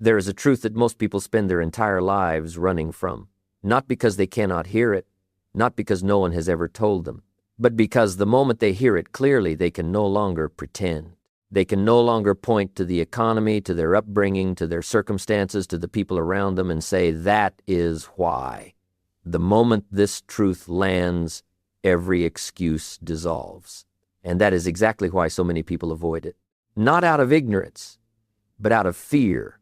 There is a truth that most people spend their entire lives running from, not because they cannot hear it, not because no one has ever told them, but because the moment they hear it clearly, they can no longer pretend. They can no longer point to the economy, to their upbringing, to their circumstances, to the people around them and say, that is why. The moment this truth lands, every excuse dissolves. And that is exactly why so many people avoid it. Not out of ignorance, but out of fear.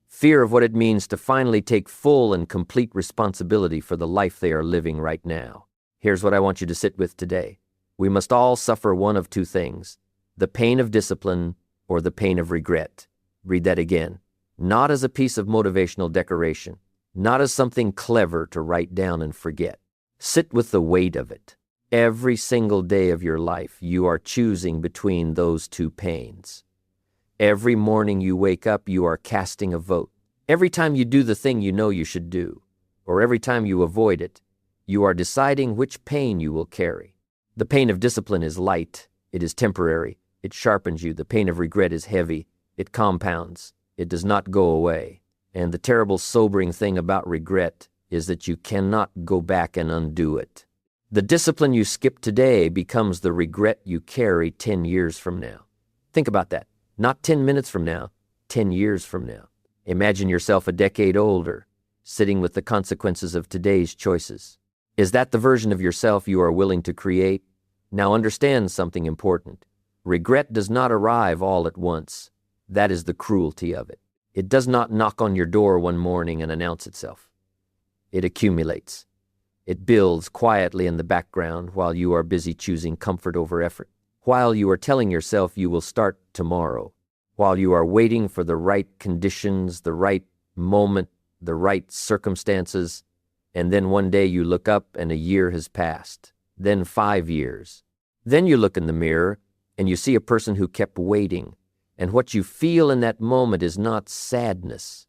Fear of what it means to finally take full and complete responsibility for the life they are living right now. Here's what I want you to sit with today. We must all suffer one of two things: the pain of discipline or the pain of regret. Read that again. Not as a piece of motivational decoration, not as something clever to write down and forget. Sit with the weight of it. Every single day of your life, you are choosing between those two pains. Every morning you wake up, you are casting a vote. Every time you do the thing you know you should do, or every time you avoid it, you are deciding which pain you will carry. The pain of discipline is light. It is temporary. It sharpens you. The pain of regret is heavy. It compounds. It does not go away. And the terrible, sobering thing about regret is that you cannot go back and undo it. The discipline you skip today becomes the regret you carry 10 years from now. Think about that. Not 10 minutes from now, 10 years from now. Imagine yourself a decade older, sitting with the consequences of today's choices. Is that the version of yourself you are willing to create? Now understand something important. Regret does not arrive all at once. That is the cruelty of it. It does not knock on your door one morning and announce itself. It accumulates. It builds quietly in the background while you are busy choosing comfort over effort, while you are telling yourself you will start tomorrow, while you are waiting for the right conditions, the right moment, the right circumstances, and then one day you look up and a year has passed, then 5 years. Then you look in the mirror and you see a person who kept waiting, and what you feel in that moment is not sadness.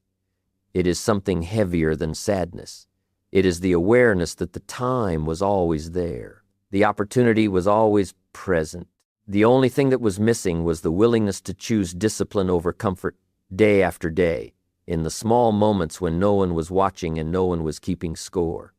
It is something heavier than sadness. It is the awareness that the time was always there. The opportunity was always present. The only thing that was missing was the willingness to choose discipline over comfort day after day, in the small moments when no one was watching and no one was keeping score.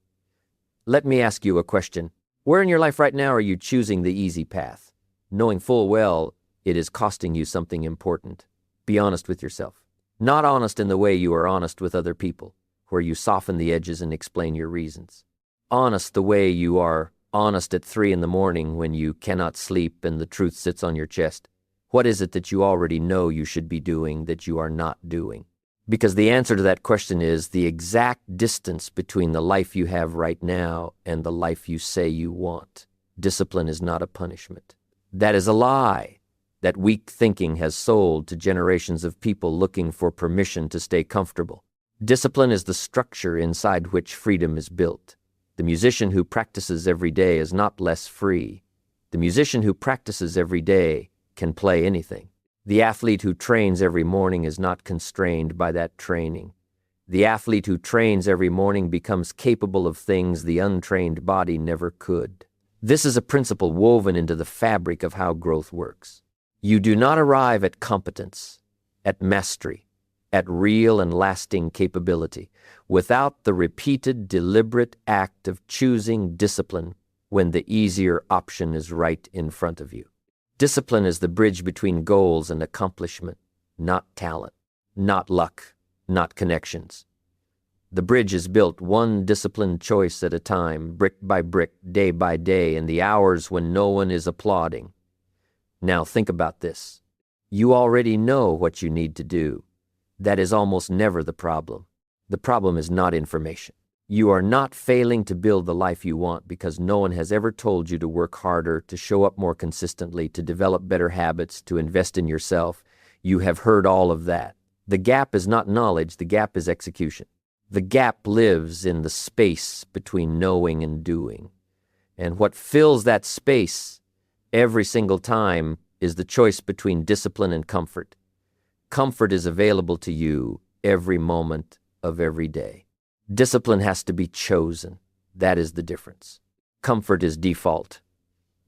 Let me ask you a question. Where in your life right now are you choosing the easy path, knowing full well it is costing you something important? Be honest with yourself. Not honest in the way you are honest with other people, where you soften the edges and explain your reasons. Honest the way you are honest at 3 a.m. when you cannot sleep and the truth sits on your chest. What is it that you already know you should be doing that you are not doing? Because the answer to that question is the exact distance between the life you have right now and the life you say you want. Discipline is not a punishment. That is a lie that weak thinking has sold to generations of people looking for permission to stay comfortable. Discipline is the structure inside which freedom is built. The musician who practices every day is not less free. The musician who practices every day can play anything. The athlete who trains every morning is not constrained by that training. The athlete who trains every morning becomes capable of things the untrained body never could. This is a principle woven into the fabric of how growth works. You do not arrive at competence, at mastery, at real and lasting capability, without the repeated, deliberate act of choosing discipline when the easier option is right in front of you. Discipline is the bridge between goals and accomplishment, not talent, not luck, not connections. The bridge is built one disciplined choice at a time, brick by brick, day by day, in the hours when no one is applauding. Now think about this. You already know what you need to do. That is almost never the problem. The problem is not information. You are not failing to build the life you want because no one has ever told you to work harder, to show up more consistently, to develop better habits, to invest in yourself. You have heard all of that. The gap is not knowledge, the gap is execution. The gap lives in the space between knowing and doing. And what fills that space every single time is the choice between discipline and comfort. Comfort is available to you every moment of every day. Discipline has to be chosen. That is the difference. Comfort is default.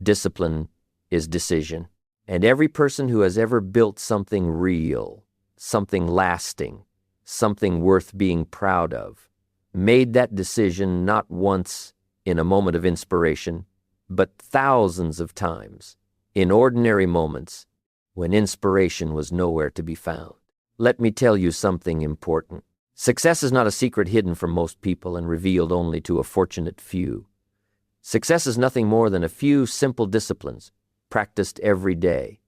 Discipline is decision. And every person who has ever built something real, something lasting, something worth being proud of, made that decision not once in a moment of inspiration, but thousands of times in ordinary moments when inspiration was nowhere to be found. Let me tell you something important. Success is not a secret hidden from most people and revealed only to a fortunate few. Success is nothing more than a few simple disciplines practiced every day.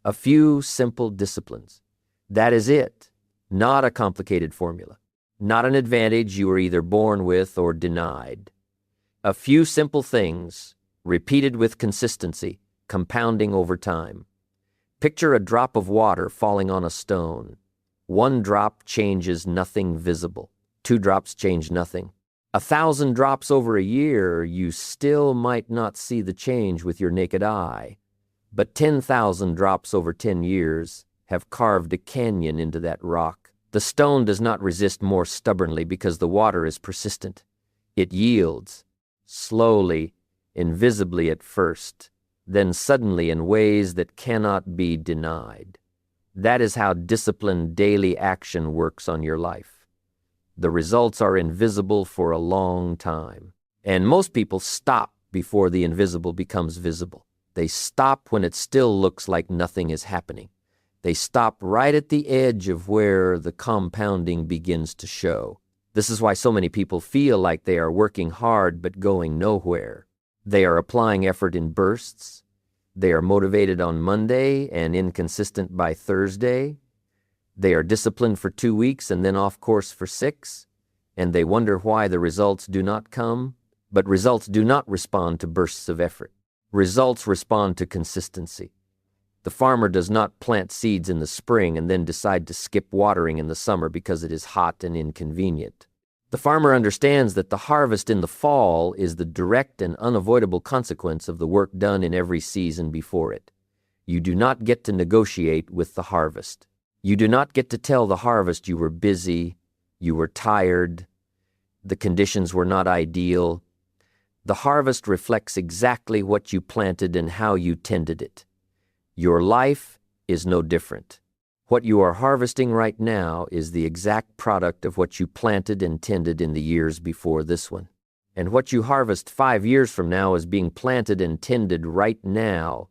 A few simple disciplines. That is it, not a complicated formula, not an advantage you were either born with or denied. A few simple things, repeated with consistency, compounding over time. Picture a drop of water falling on a stone. One drop changes nothing visible. 2 drops change nothing. 1,000 drops over a year, you still might not see the change with your naked eye. But 10,000 drops over 10 years have carved a canyon into that rock. The stone does not resist more stubbornly because the water is persistent. It yields, slowly, invisibly at first, then suddenly in ways that cannot be denied. That is how disciplined daily action works on your life. The results are invisible for a long time. And most people stop before the invisible becomes visible. They stop when it still looks like nothing is happening. They stop right at the edge of where the compounding begins to show. This is why so many people feel like they are working hard but going nowhere. They are applying effort in bursts. They are motivated on Monday and inconsistent by Thursday. They are disciplined for 2 weeks and then off course for 6, and they wonder why the results do not come. But results do not respond to bursts of effort. Results respond to consistency. The farmer does not plant seeds in the spring and then decide to skip watering in the summer because it is hot and inconvenient. The farmer understands that the harvest in the fall is the direct and unavoidable consequence of the work done in every season before it. You do not get to negotiate with the harvest. You do not get to tell the harvest you were busy, you were tired, the conditions were not ideal. The harvest reflects exactly what you planted and how you tended it. Your life is no different. What you are harvesting right now is the exact product of what you planted and tended in the years before this one. And what you harvest 5 years from now is being planted and tended right now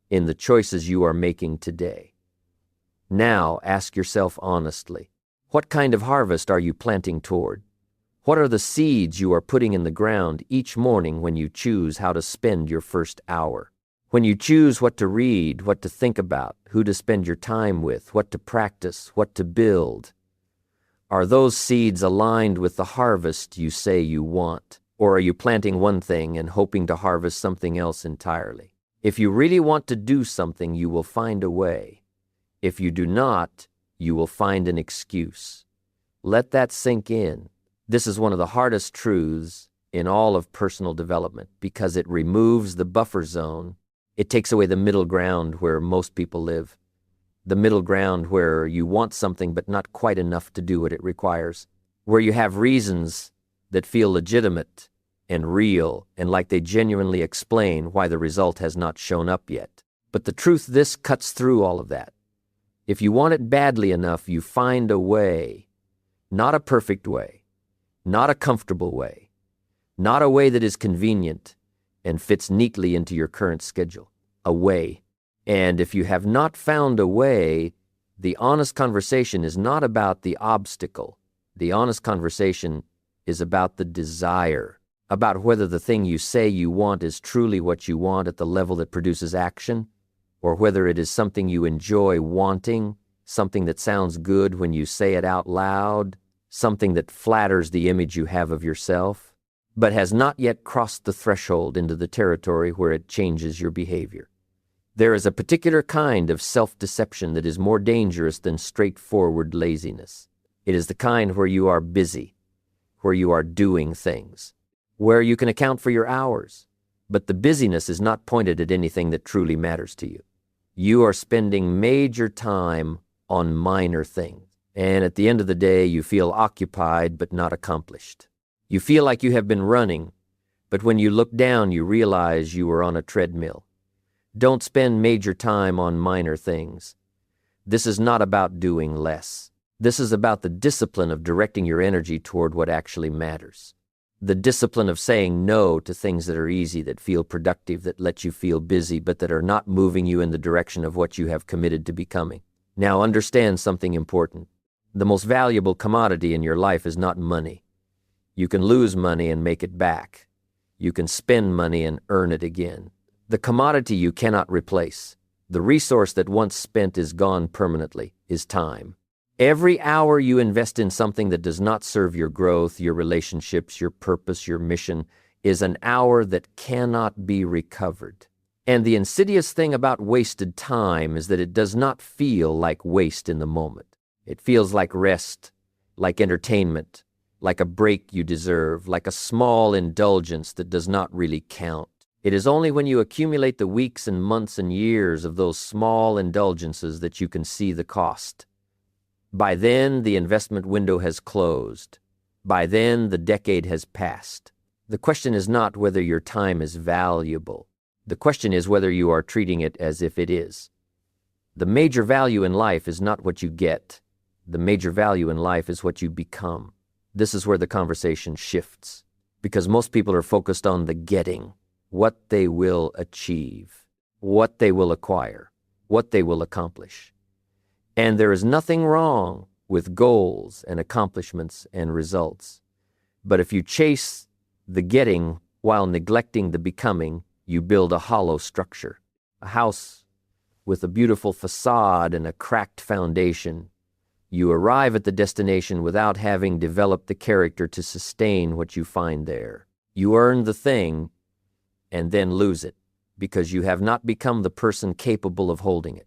in the choices you are making today. Now ask yourself honestly, what kind of harvest are you planting toward? What are the seeds you are putting in the ground each morning when you choose how to spend your first hour? When you choose what to read, what to think about, who to spend your time with, what to practice, what to build? Are those seeds aligned with the harvest you say you want? Or are you planting one thing and hoping to harvest something else entirely? If you really want to do something, you will find a way. If you do not, you will find an excuse. Let that sink in. This is one of the hardest truths in all of personal development because it removes the buffer zone. It takes away the middle ground where most people live. The middle ground where you want something but not quite enough to do what it requires. Where you have reasons that feel legitimate and real and like they genuinely explain why the result has not shown up yet. But the truth, this cuts through all of that. If you want it badly enough, you find a way, not a perfect way, not a comfortable way, not a way that is convenient and fits neatly into your current schedule, a way. And if you have not found a way, the honest conversation is not about the obstacle. The honest conversation is about the desire, about whether the thing you say you want is truly what you want at the level that produces action, or whether it is something you enjoy wanting, something that sounds good when you say it out loud, something that flatters the image you have of yourself, but has not yet crossed the threshold into the territory where it changes your behavior. There is a particular kind of self-deception that is more dangerous than straightforward laziness. It is the kind where you are busy, where you are doing things, where you can account for your hours, but the busyness is not pointed at anything that truly matters to you. You are spending major time on minor things. And at the end of the day, you feel occupied but not accomplished. You feel like you have been running, but when you look down, you realize you are on a treadmill. Don't spend major time on minor things. This is not about doing less. This is about the discipline of directing your energy toward what actually matters. The discipline of saying no to things that are easy, that feel productive, that let you feel busy, but that are not moving you in the direction of what you have committed to becoming. Now understand something important. The most valuable commodity in your life is not money. You can lose money and make it back. You can spend money and earn it again. The commodity you cannot replace, the resource that once spent is gone permanently, is time. Every hour you invest in something that does not serve your growth, your relationships, your purpose, your mission, is an hour that cannot be recovered. And the insidious thing about wasted time is that it does not feel like waste in the moment. It feels like rest, like entertainment, like a break you deserve, like a small indulgence that does not really count. It is only when you accumulate the weeks and months and years of those small indulgences that you can see the cost. By then, the investment window has closed. By then, the decade has passed. The question is not whether your time is valuable. The question is whether you are treating it as if it is. The major value in life is not what you get. The major value in life is what you become. This is where the conversation shifts, because most people are focused on the getting, what they will achieve, what they will acquire, what they will accomplish. And there is nothing wrong with goals and accomplishments and results. But if you chase the getting while neglecting the becoming, you build a hollow structure, a house with a beautiful facade and a cracked foundation. You arrive at the destination without having developed the character to sustain what you find there. You earn the thing and then lose it because you have not become the person capable of holding it.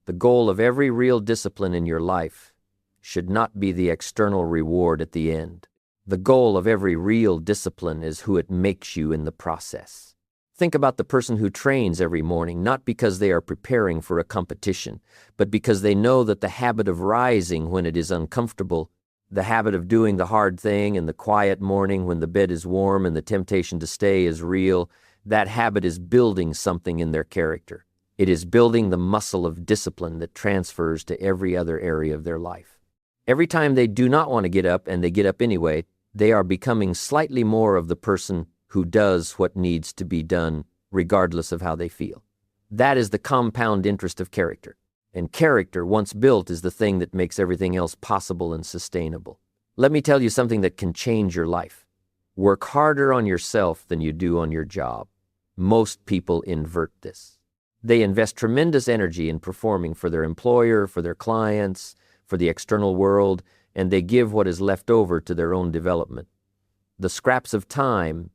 The goal of every real discipline in your life should not be the external reward at the end. The goal of every real discipline is who it makes you in the process. Think about the person who trains every morning, not because they are preparing for a competition, but because they know that the habit of rising when it is uncomfortable, the habit of doing the hard thing in the quiet morning when the bed is warm and the temptation to stay is real, that habit is building something in their character. It is building the muscle of discipline that transfers to every other area of their life. Every time they do not want to get up and they get up anyway, they are becoming slightly more of the person who does what needs to be done regardless of how they feel. That is the compound interest of character. And character, once built, is the thing that makes everything else possible and sustainable. Let me tell you something that can change your life. Work harder on yourself than you do on your job. Most people invert this. They invest tremendous energy in performing for their employer, for their clients, for the external world, and they give what is left over to their own development. The scraps of time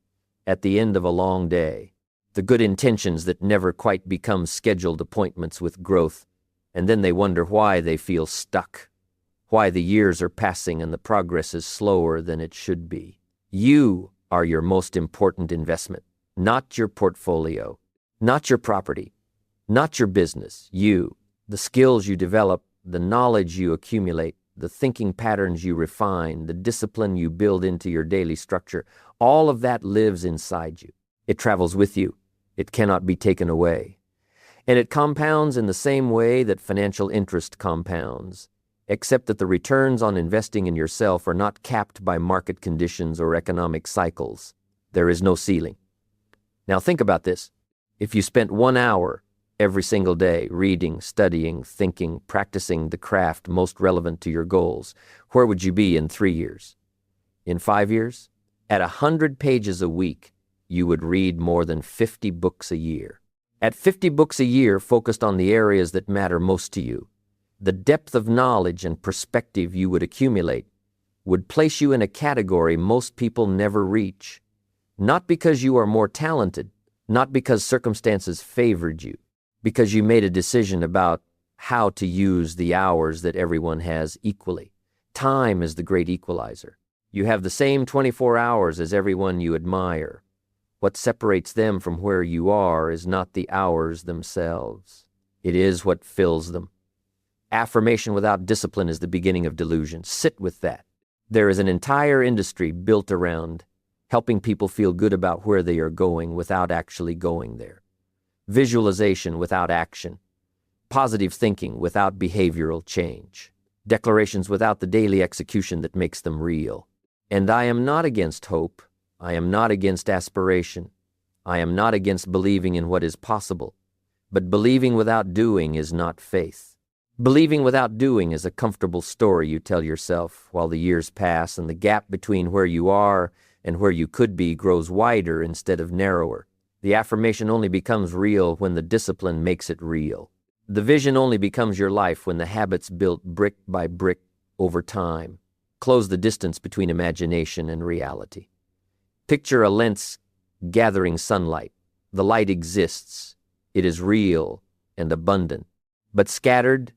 at the end of a long day, the good intentions that never quite become scheduled appointments with growth, and then they wonder why they feel stuck, why the years are passing and the progress is slower than it should be. You are your most important investment, not your portfolio, not your property, not your business. You, the skills you develop, the knowledge you accumulate, the thinking patterns you refine, the discipline you build into your daily structure, all of that lives inside you. It travels with you. It cannot be taken away. And it compounds in the same way that financial interest compounds, except that the returns on investing in yourself are not capped by market conditions or economic cycles. There is no ceiling. Now think about this. If you spent 1 hour every single day reading, studying, thinking, practicing the craft most relevant to your goals, where would you be in 3 years? In 5 years? At 100 pages a week, you would read more than 50 books a year. At 50 books a year focused on the areas that matter most to you, the depth of knowledge and perspective you would accumulate would place you in a category most people never reach. Not because you are more talented, not because circumstances favored you, because you made a decision about how to use the hours that everyone has equally. Time is the great equalizer. You have the same 24 hours as everyone you admire. What separates them from where you are is not the hours themselves. It is what fills them. Affirmation without discipline is the beginning of delusion. Sit with that. There is an entire industry built around helping people feel good about where they are going without actually going there. Visualization without action. Positive thinking without behavioral change. declarations without the daily execution that makes them real. And I am not against hope. I am not against aspiration. I am not against believing in what is possible. But believing without doing is not faith. Believing without doing is a comfortable story you tell yourself while the years pass and the gap between where you are and where you could be grows wider instead of narrower. The affirmation only becomes real when the discipline makes it real. The vision only becomes your life when the habits built brick by brick over time close the distance between imagination and reality. Picture a lens gathering sunlight. The light exists. It is real and abundant. But scattered,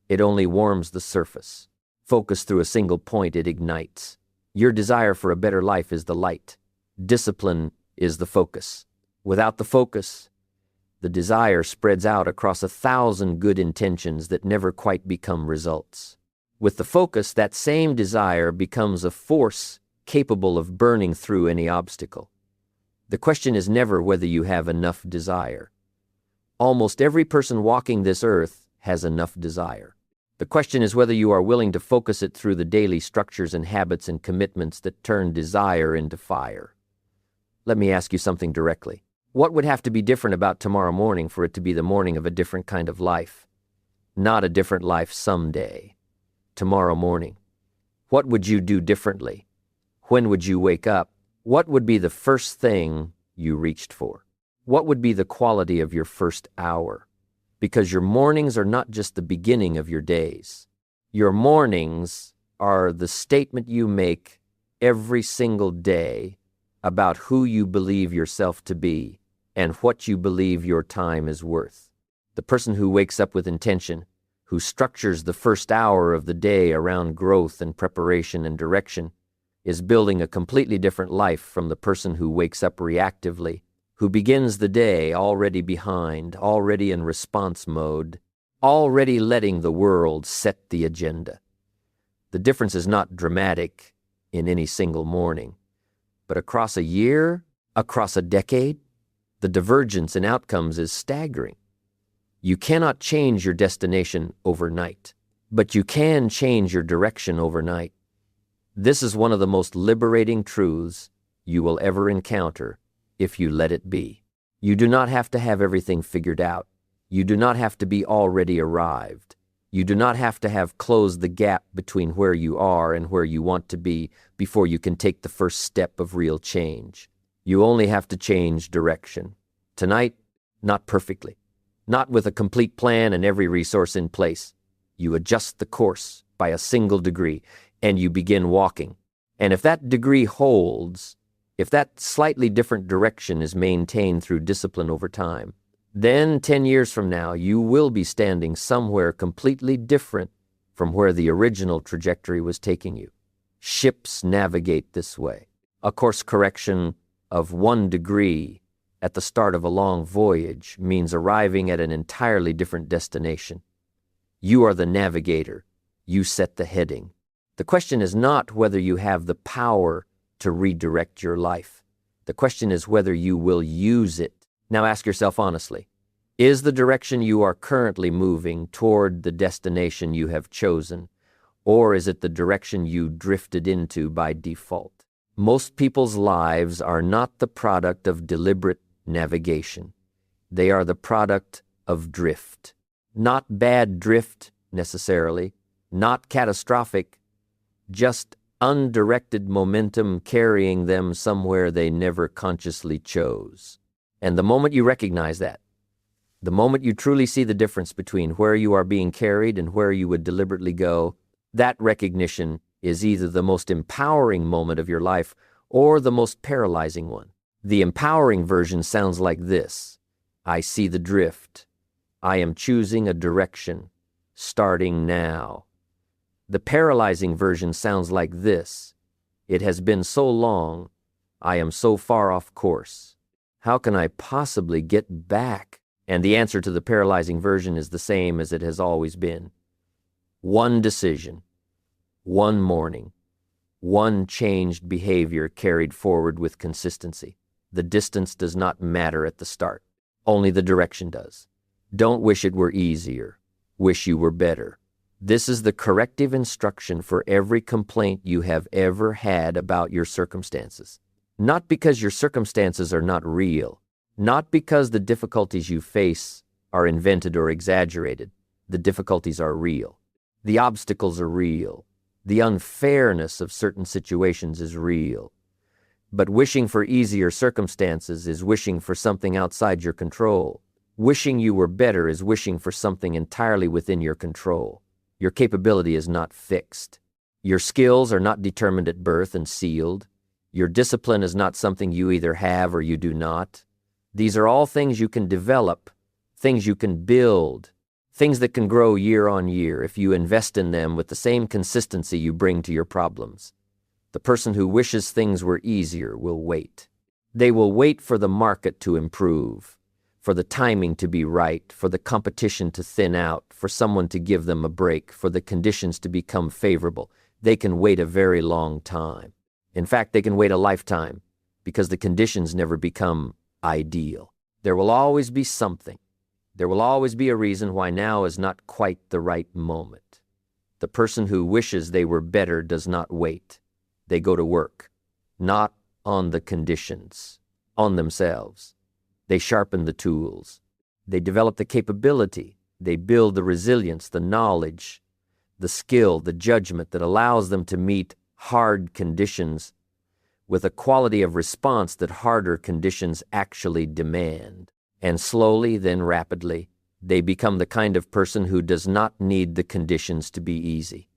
it only warms the surface. Focused through a single point, it ignites. Your desire for a better life is the light. Discipline is the focus. Without the focus, the desire spreads out across 1,000 good intentions that never quite become results. With the focus, that same desire becomes a force capable of burning through any obstacle. The question is never whether you have enough desire. Almost every person walking this earth has enough desire. The question is whether you are willing to focus it through the daily structures and habits and commitments that turn desire into fire. Let me ask you something directly. What would have to be different about tomorrow morning for it to be the morning of a different kind of life? Not a different life someday. Tomorrow morning. What would you do differently? When would you wake up? What would be the first thing you reached for? What would be the quality of your first hour? Because your mornings are not just the beginning of your days. Your mornings are the statement you make every single day about who you believe yourself to be and what you believe your time is worth. The person who wakes up with intention, who structures the first hour of the day around growth and preparation and direction, is building a completely different life from the person who wakes up reactively, who begins the day already behind, already in response mode, already letting the world set the agenda. The difference is not dramatic in any single morning, but across a year, across a decade, the divergence in outcomes is staggering. You cannot change your destination overnight, but you can change your direction overnight. This is one of the most liberating truths you will ever encounter if you let it be. You do not have to have everything figured out. You do not have to be already arrived. You do not have to have closed the gap between where you are and where you want to be before you can take the first step of real change. You only have to change direction. Tonight, not perfectly. Not with a complete plan and every resource in place. You adjust the course by a single degree, and you begin walking. And if that degree holds, if that slightly different direction is maintained through discipline over time, then 10 years from now, you will be standing somewhere completely different from where the original trajectory was taking you. Ships navigate this way. A course correction of 1 degree at the start of a long voyage means arriving at an entirely different destination. You are the navigator. You set the heading. The question is not whether you have the power to redirect your life. The question is whether you will use it. Now ask yourself honestly, is the direction you are currently moving toward the destination you have chosen, or is it the direction you drifted into by default? Most people's lives are not the product of deliberate navigation. They are the product of drift. Not bad drift, necessarily, not catastrophic, just undirected momentum carrying them somewhere they never consciously chose. And the moment you recognize that, the moment you truly see the difference between where you are being carried and where you would deliberately go, that recognition is either the most empowering moment of your life or the most paralyzing one. The empowering version sounds like this: I see the drift. I am choosing a direction, starting now. The paralyzing version sounds like this: it has been so long, I am so far off course. How can I possibly get back? And the answer to the paralyzing version is the same as it has always been. One decision, one morning, one changed behavior carried forward with consistency. The distance does not matter at the start. Only the direction does. Don't wish it were easier. Wish you were better. This is the corrective instruction for every complaint you have ever had about your circumstances. Not because your circumstances are not real, not because the difficulties you face are invented or exaggerated. The difficulties are real. The obstacles are real. The unfairness of certain situations is real. But wishing for easier circumstances is wishing for something outside your control. Wishing you were better is wishing for something entirely within your control. Your capability is not fixed. Your skills are not determined at birth and sealed. Your discipline is not something you either have or you do not. These are all things you can develop, things you can build, things that can grow year on year if you invest in them with the same consistency you bring to your problems. The person who wishes things were easier will wait. They will wait for the market to improve, for the timing to be right, for the competition to thin out, for someone to give them a break, for the conditions to become favorable. They can wait a very long time. In fact, they can wait a lifetime because the conditions never become ideal. There will always be something. There will always be a reason why now is not quite the right moment. The person who wishes they were better does not wait. They go to work, not on the conditions, on themselves. They sharpen the tools. They develop the capability. They build the resilience, the knowledge, the skill, the judgment that allows them to meet hard conditions with a quality of response that harder conditions actually demand. And slowly, then rapidly, they become the kind of person who does not need the conditions to be easy,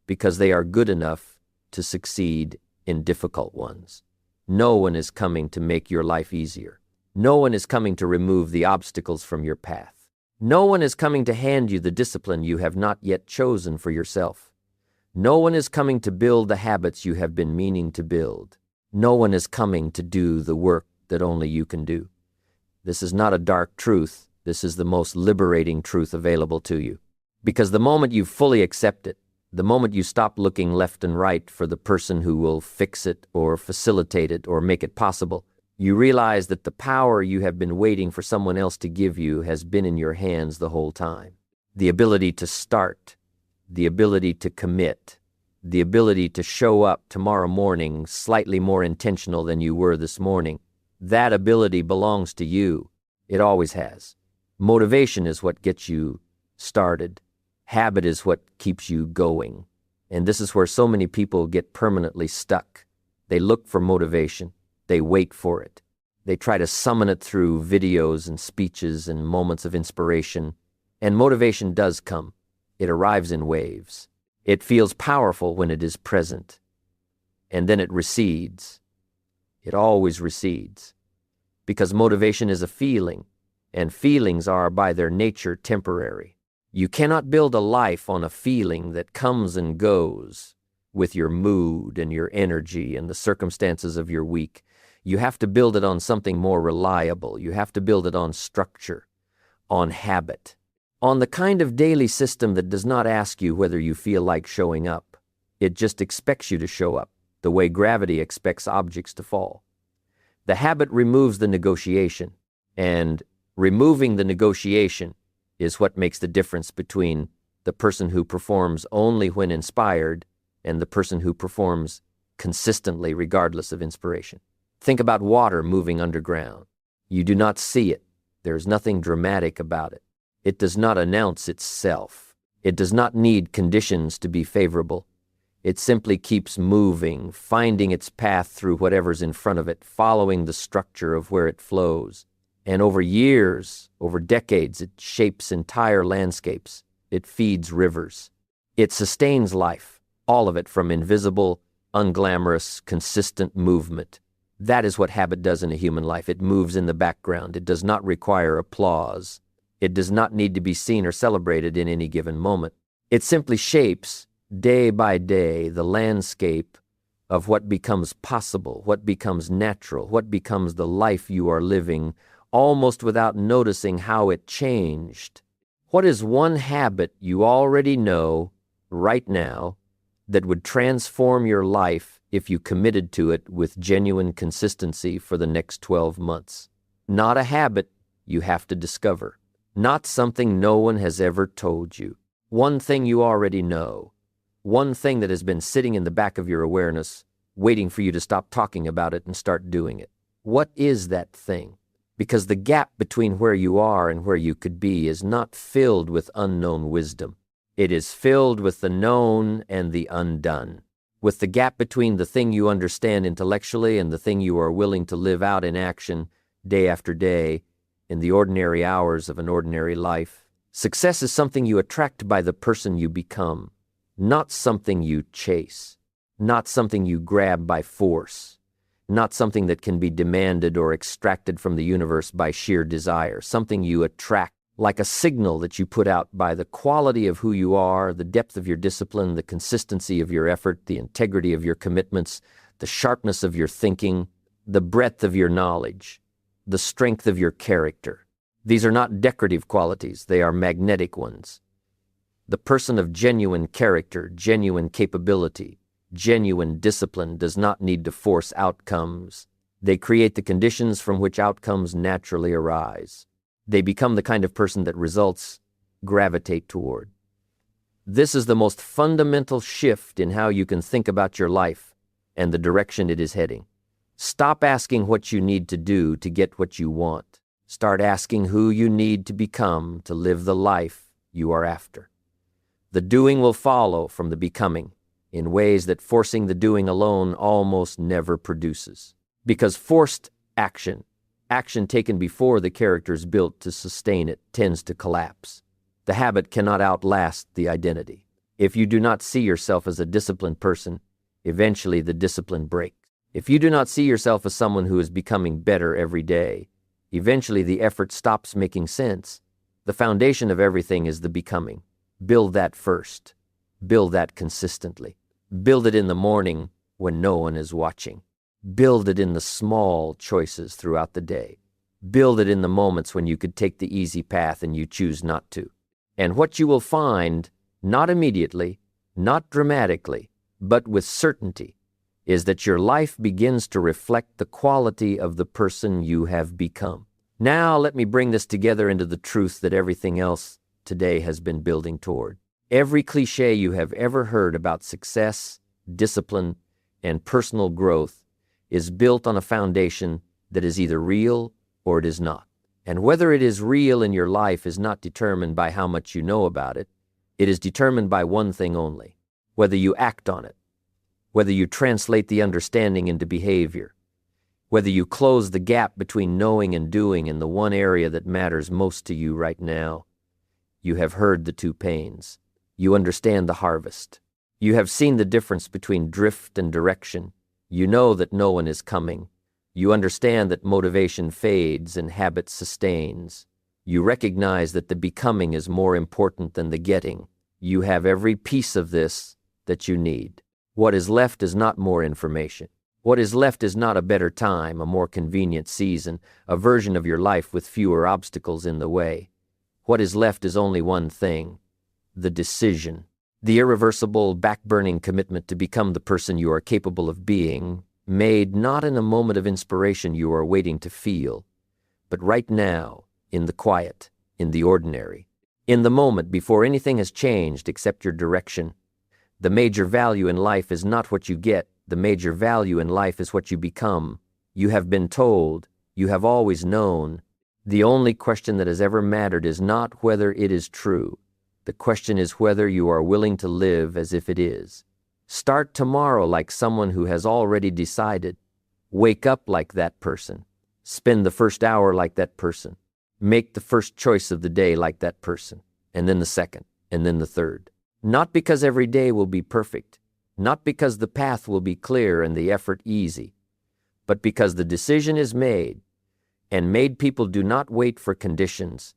because they are good enough to succeed in difficult ones. No one is coming to make your life easier. No one is coming to remove the obstacles from your path. No one is coming to hand you the discipline you have not yet chosen for yourself. No one is coming to build the habits you have been meaning to build. No one is coming to do the work that only you can do. This is not a dark truth. This is the most liberating truth available to you. Because the moment you fully accept it, the moment you stop looking left and right for the person who will fix it or facilitate it or make it possible, you realize that the power you have been waiting for someone else to give you has been in your hands the whole time. The ability to start, the ability to commit, the ability to show up tomorrow morning slightly more intentional than you were this morning, that ability belongs to you. It always has. Motivation is what gets you started. Habit is what keeps you going. And this is where so many people get permanently stuck. They look for motivation. They wait for it. They try to summon it through videos and speeches and moments of inspiration. And motivation does come. It arrives in waves. It feels powerful when it is present. And then it recedes. It always recedes. Because motivation is a feeling, and feelings are by their nature temporary. You cannot build a life on a feeling that comes and goes with your mood and your energy and the circumstances of your week. You have to build it on something more reliable. You have to build it on structure, on habit, on the kind of daily system that does not ask you whether you feel like showing up. It just expects you to show up, the way gravity expects objects to fall. The habit removes the negotiation, and removing the negotiation is what makes the difference between the person who performs only when inspired and the person who performs consistently regardless of inspiration. Think about water moving underground. You do not see it. There is nothing dramatic about it. It does not announce itself. It does not need conditions to be favorable. It simply keeps moving, finding its path through whatever's in front of it, following the structure of where it flows. And over years, over decades, it shapes entire landscapes. It feeds rivers. It sustains life, all of it from invisible, unglamorous, consistent movement. That is what habit does in a human life. It moves in the background. It does not require applause. It does not need to be seen or celebrated in any given moment. It simply shapes, day by day, the landscape of what becomes possible, what becomes natural, what becomes the life you are living, almost without noticing how it changed. What is one habit you already know right now that would transform your life if you committed to it with genuine consistency for the next 12 months? Not a habit you have to discover. Not something no one has ever told you. One thing you already know. One thing that has been sitting in the back of your awareness, waiting for you to stop talking about it and start doing it. What is that thing? Because the gap between where you are and where you could be is not filled with unknown wisdom. It is filled with the known and the undone. With the gap between the thing you understand intellectually and the thing you are willing to live out in action day after day in the ordinary hours of an ordinary life. Success is something you attract by the person you become, not something you chase, not something you grab by force, not something that can be demanded or extracted from the universe by sheer desire, something you attract like a signal that you put out by the quality of who you are, the depth of your discipline, the consistency of your effort, the integrity of your commitments, the sharpness of your thinking, the breadth of your knowledge, the strength of your character. These are not decorative qualities, they are magnetic ones. The person of genuine character, genuine capability, genuine discipline does not need to force outcomes. They create the conditions from which outcomes naturally arise. They become the kind of person that results gravitate toward. This is the most fundamental shift in how you can think about your life and the direction it is heading. Stop asking what you need to do to get what you want. Start asking who you need to become to live the life you are after. The doing will follow from the becoming in ways that forcing the doing alone almost never produces. Because forced action taken before the character is built to sustain it, tends to collapse. The habit cannot outlast the identity. If you do not see yourself as a disciplined person, eventually the discipline breaks. If you do not see yourself as someone who is becoming better every day, eventually the effort stops making sense. The foundation of everything is the becoming. Build that first. Build that consistently. Build it in the morning when no one is watching. Build it in the small choices throughout the day. Build it in the moments when you could take the easy path and you choose not to. And what you will find, not immediately, not dramatically, but with certainty, is that your life begins to reflect the quality of the person you have become. Now let me bring this together into the truth that everything else today has been building toward. Every cliche you have ever heard about success, discipline, and personal growth is built on a foundation that is either real or it is not. And whether it is real in your life is not determined by how much you know about it. It is determined by one thing only: whether you act on it, whether you translate the understanding into behavior, whether you close the gap between knowing and doing in the one area that matters most to you right now. You have heard the two pains. You understand the harvest. You have seen the difference between drift and direction. You know that no one is coming. You understand that motivation fades and habit sustains. You recognize that the becoming is more important than the getting. You have every piece of this that you need. What is left is not more information. What is left is not a better time, a more convenient season, a version of your life with fewer obstacles in the way. What is left is only one thing: the decision. The irreversible, back-burning commitment to become the person you are capable of being, made not in a moment of inspiration you are waiting to feel, but right now, in the quiet, in the ordinary, in the moment before anything has changed except your direction. The major value in life is not what you get. The major value in life is what you become. You have been told. You have always known. The only question that has ever mattered is not whether it is true. The question is whether you are willing to live as if it is. Start tomorrow like someone who has already decided. Wake up like that person. Spend the first hour like that person. Make the first choice of the day like that person, and then the second, and then the third. Not because every day will be perfect, not because the path will be clear and the effort easy, but because the decision is made, and made people do not wait for conditions.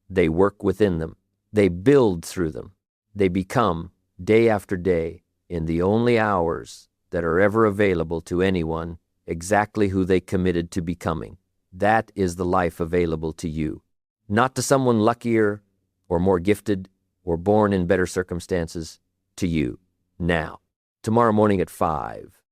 They work within them. They build through them. They become, day after day, in the only hours that are ever available to anyone, exactly who they committed to becoming. That is the life available to you. Not to someone luckier or more gifted or born in better circumstances. To you, now. Tomorrow morning at 5.